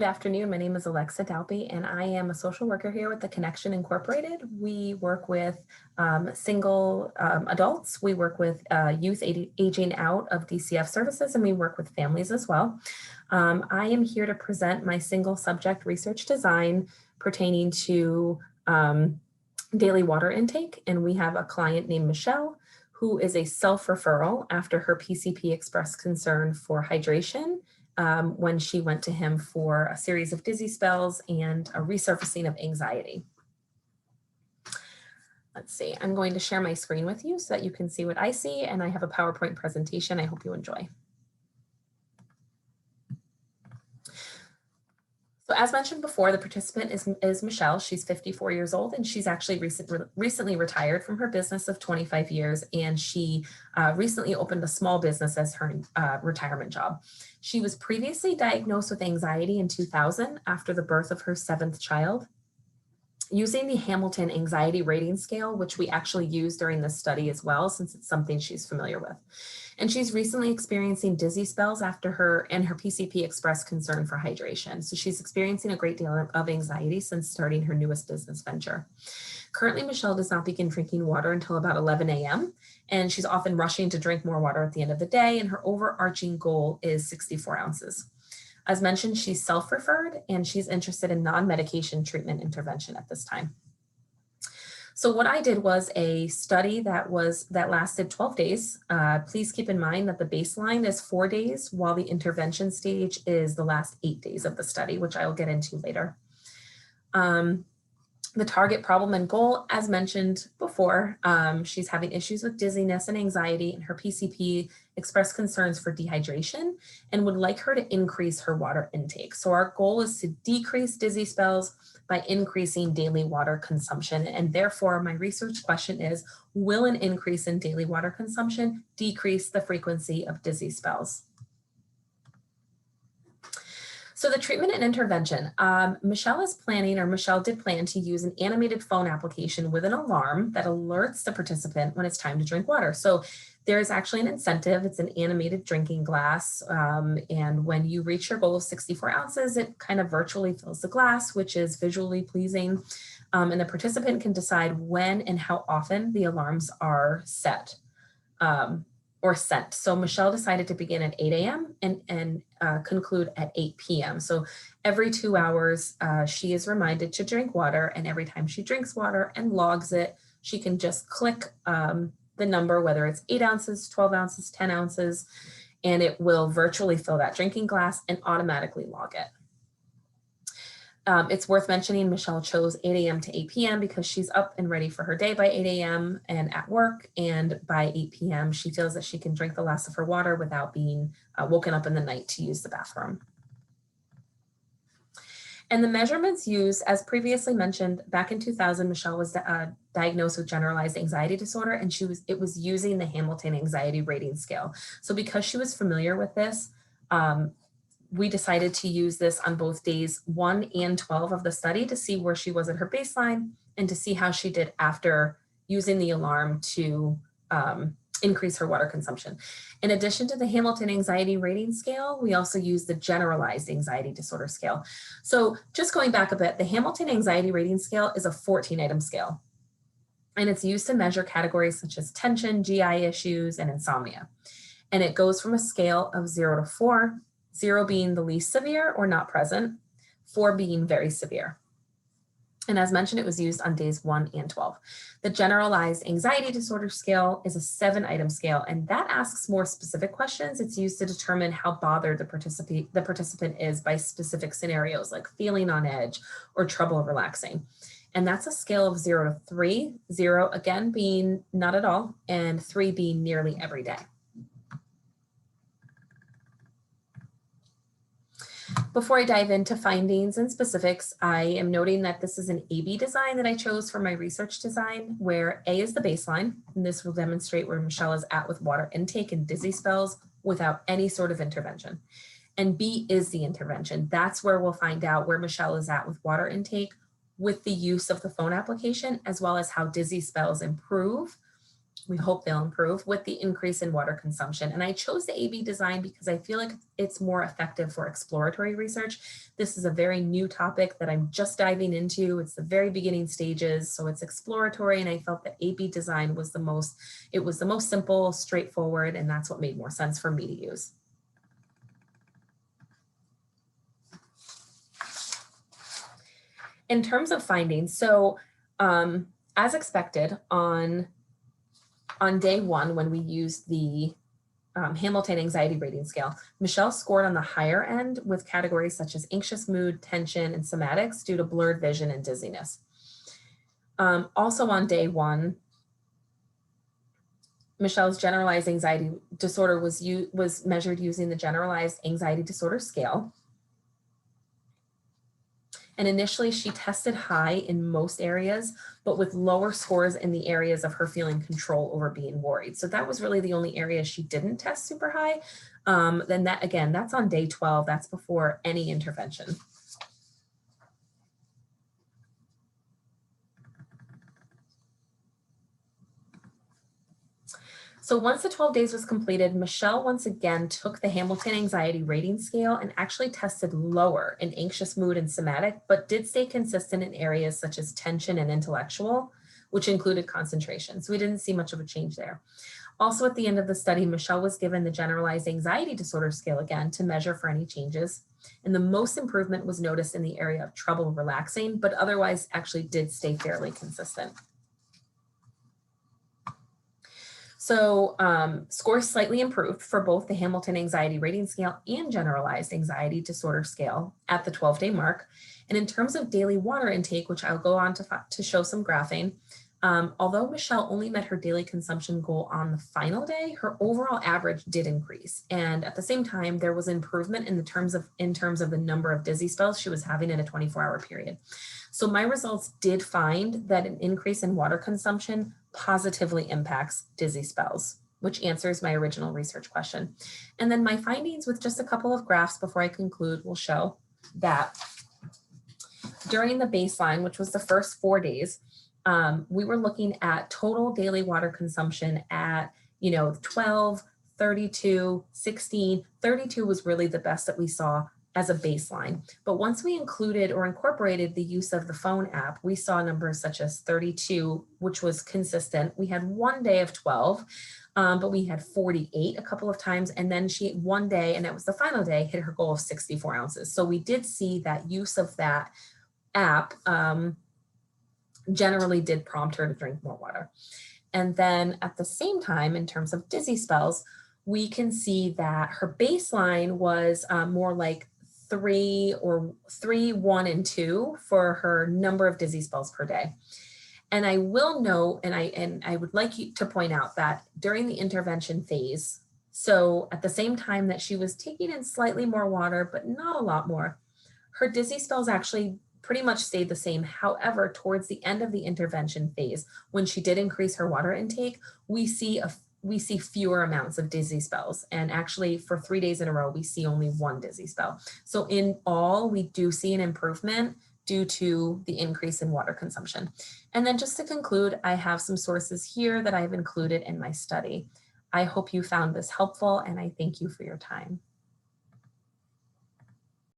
Good afternoon. My name is Alexa Dalpe, and I am a social worker here with the Connection Incorporated. We work with single adults. We work with youth aging out of DCF services, and we work with families as well. I am here to present my single subject research design pertaining to daily water intake. And we have a client named Michelle, who is a self-referral after her PCP expressed concern for hydration when she went to him for a series of dizzy spells and a resurfacing of anxiety. Let's see, I'm going to share my screen with you so that you can see what I see, and I have a PowerPoint presentation I hope you enjoy. So as mentioned before, the participant is Michelle. She's 54 years old, and she's actually recently retired from her business of 25 years, and she recently opened a small business as her retirement job. She was previously diagnosed with anxiety in 2000 after the birth of her 7th child. Using the Hamilton Anxiety Rating Scale, which we actually use during this study as well, since it's something she's familiar with. And she's recently experiencing dizzy spells after her PCP expressed concern for hydration. So she's experiencing a great deal of anxiety since starting her newest business venture. Currently, Michelle does not begin drinking water until about 11 a.m. And she's often rushing to drink more water at the end of the day. And her overarching goal is 64 ounces. As mentioned, she's self-referred and she's interested in non-medication treatment intervention at this time. So what I did was a study that lasted 12 days. Please keep in mind that the baseline is 4 days, while the intervention stage is the last 8 days of the study, which I will get into later. The target problem and goal, as mentioned before, she's having issues with dizziness and anxiety, and her PCP expressed concerns for dehydration and would like her to increase her water intake. So our goal is to decrease dizzy spells by increasing daily water consumption. And therefore, my research question is, will an increase in daily water consumption decrease the frequency of dizzy spells? So the treatment and intervention, Michelle did plan to use an animated phone application with an alarm that alerts the participant when it's time to drink water. So there is actually an incentive. It's an animated drinking glass. And when you reach your goal of 64 ounces, it kind of virtually fills the glass, which is visually pleasing. And the participant can decide when and how often the alarms are set. Or sent. So Michelle decided to begin at 8 a.m. and conclude at 8 p.m. So every 2 hours, she is reminded to drink water, and every time she drinks water and logs it, she can just click the number, whether it's 8 ounces, 12 ounces, 10 ounces, and it will virtually fill that drinking glass and automatically log it. It's worth mentioning Michelle chose 8 a.m. to 8 p.m. because she's up and ready for her day by 8 a.m. and at work, and by 8 p.m. she feels that she can drink the last of her water without being woken up in the night to use the bathroom. And the measurements used, as previously mentioned, back in 2000, Michelle was diagnosed with generalized anxiety disorder, and it was using the Hamilton Anxiety Rating Scale. So because she was familiar with this, we decided to use this on both days 1 and 12 of the study to see where she was at her baseline and to see how she did after using the alarm to increase her water consumption. In addition to the Hamilton Anxiety Rating Scale, we also use the Generalized Anxiety Disorder Scale. So just going back a bit, the Hamilton Anxiety Rating Scale is a 14-item scale, and it's used to measure categories such as tension, GI issues, and insomnia. And it goes from a scale of 0 to 4, 0 being the least severe or not present, 4 being very severe. And as mentioned, it was used on days 1 and 12. The Generalized Anxiety Disorder Scale is a 7-item scale, and that asks more specific questions. It's used to determine how bothered the participant is by specific scenarios like feeling on edge or trouble relaxing. And that's a scale of 0 to 3, 0 again being not at all, and 3 being nearly every day. Before I dive into findings and specifics, I am noting that this is an A/B design that I chose for my research design, where A is the baseline, and this will demonstrate where Michelle is at with water intake and dizzy spells without any sort of intervention. And B is the intervention. That's where we'll find out where Michelle is at with water intake with the use of the phone application, as well as how dizzy spells improve We hope they'll improve with the increase in water consumption. And I chose the AB design because I feel like it's more effective for exploratory research. This is a very new topic that I'm just diving into. It's the very beginning stages, so it's exploratory, and I felt that AB design was the most simple, straightforward, and that's what made more sense for me to use. In terms of findings, so as expected on day one, when we used the Hamilton Anxiety Rating Scale, Michelle scored on the higher end with categories such as anxious mood, tension, and somatics due to blurred vision and dizziness. Also on day one, Michelle's generalized anxiety disorder was measured using the Generalized Anxiety Disorder Scale. And initially she tested high in most areas, but with lower scores in the areas of her feeling control over being worried. So that was really the only area she didn't test super high. Then that, again, that's on day 12, that's before any intervention. So once the 12 days was completed, Michelle once again took the Hamilton Anxiety Rating Scale and actually tested lower in anxious mood and somatic, but did stay consistent in areas such as tension and intellectual, which included concentration. So we didn't see much of a change there. Also at the end of the study, Michelle was given the Generalized Anxiety Disorder Scale again to measure for any changes. And the most improvement was noticed in the area of trouble relaxing, but otherwise actually did stay fairly consistent. So scores slightly improved for both the Hamilton Anxiety Rating Scale and Generalized Anxiety Disorder Scale at the 12-day mark. And in terms of daily water intake, which I'll go on to show some graphing, although Michelle only met her daily consumption goal on the final day, her overall average did increase. And at the same time, there was improvement in terms of the number of dizzy spells she was having in a 24-hour period. So my results did find that an increase in water consumption positively impacts dizzy spells, which answers my original research question. And then my findings with just a couple of graphs before I conclude will show that during the baseline, which was the first 4 days, we were looking at total daily water consumption at 12, 32, 16, 32 was really the best that we saw as a baseline. But once we included or incorporated the use of the phone app, we saw numbers such as 32, which was consistent. We had 1 day of 12, but we had 48 a couple of times. And then she, 1 day, and that was the final day, hit her goal of 64 ounces. So we did see that use of that app generally did prompt her to drink more water. And then at the same time, in terms of dizzy spells, we can see that her baseline was more like 3, 1, and 2 for her number of dizzy spells per day. And I will note, and I would like you to point out that during the intervention phase, so at the same time that she was taking in slightly more water, but not a lot more, her dizzy spells actually pretty much stayed the same. However, towards the end of the intervention phase, when she did increase her water intake, we see fewer amounts of dizzy spells. And actually for 3 days in a row, we see only 1 dizzy spell. So in all, we do see an improvement due to the increase in water consumption. And then just to conclude, I have some sources here that I've included in my study. I hope you found this helpful, and I thank you for your time.